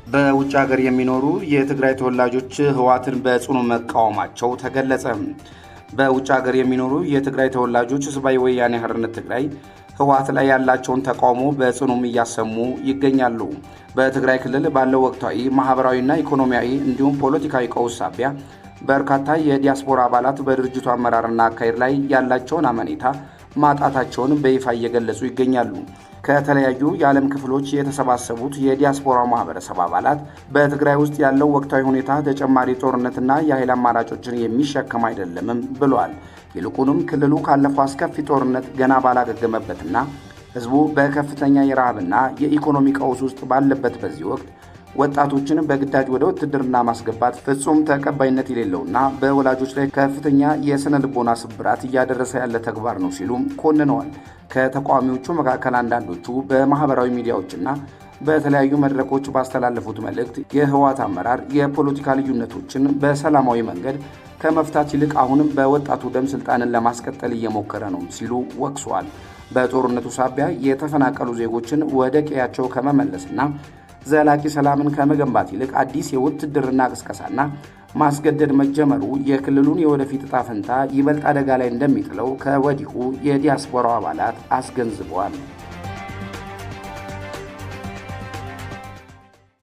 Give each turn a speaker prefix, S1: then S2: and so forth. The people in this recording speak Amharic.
S1: በውጭ ሀገር የሚኖሩ የትግራይ ተወላጆች ህወሓትን በጽኑ መቃወማቸው ተገለጸ። በውጭ ሀገር የሚኖሩ የትግራይ ተወላጆች ህዝባዊ ወያኔ ሓርነት ትግራይ ህወሓት ላይ ያላቸውን ተቃውሞ በጽኑም እያሰሙ ይገኛሉ። በትግራይ ክልል ባለው ወቅታዊ ማህበራዊና ኢኮኖሚያዊ እንዲሁም ፖለቲካዊ ቀውስ ሳቢያ በርካታ የዲያስፖራ አባላት በድርጅቱ አመራርና አካሄድ ላይ ያላቸውን አመኔታ ማጣታቸውን በይፋ እየገለጹ ይገኛሉ። ከተለያዩ የዓለም ክፍሎች የተሰባሰቡት የዲያስፖራ ማህበረሰብ አባላት በትግራይ ውስጥ ያለው ወቅታዊ ሁኔታ ተጨማሪ ጦርነትና የኃይል አማራጮችን የሚሸከም አይደለምም ብለዋል። ይልቁንም ክልሉ ካለፈው አስከፊ ጦርነት ገና ባላገገመበትና ህዝቡ በከፍተኛ የረሃብና የኢኮኖሚ ቀውስ ውስጥ ባለበት በዚህ ወቅት ወጣቶችን በግዳጅ ወደ ውትድርና ማስገባት ፍጹም ተቀባይነት የሌለውና በወላጆች ላይ ከፍተኛ የስነ ልቦና ስብራት እያደረሰ ያለ ተግባር ነው ሲሉም ኮንነዋል። ከተቃዋሚዎቹ መካከል አንዳንዶቹ በማህበራዊ ሚዲያዎችና በተለያዩ መድረኮች ባስተላለፉት መልእክት የህወሓት አመራር የፖለቲካ ልዩነቶችን በሰላማዊ መንገድ ከመፍታት ይልቅ አሁንም በወጣቱ ደም ስልጣንን ለማስቀጠል እየሞከረ ነው ሲሉ ወቅሰዋል። በጦርነቱ ሳቢያ የተፈናቀሉ ዜጎችን ወደ ቀያቸው ከመመለስና ዘላቂ ሰላምን ከመገንባት ይልቅ አዲስ የውትድርና ቅስቀሳና ማስገደድ መጀመሩ የክልሉን የወደፊት ዕጣ ፈንታ ይበልጥ አደጋ ላይ እንደሚጥለው ከወዲሁ የዲያስፖራው አባላት አስገንዝበዋል።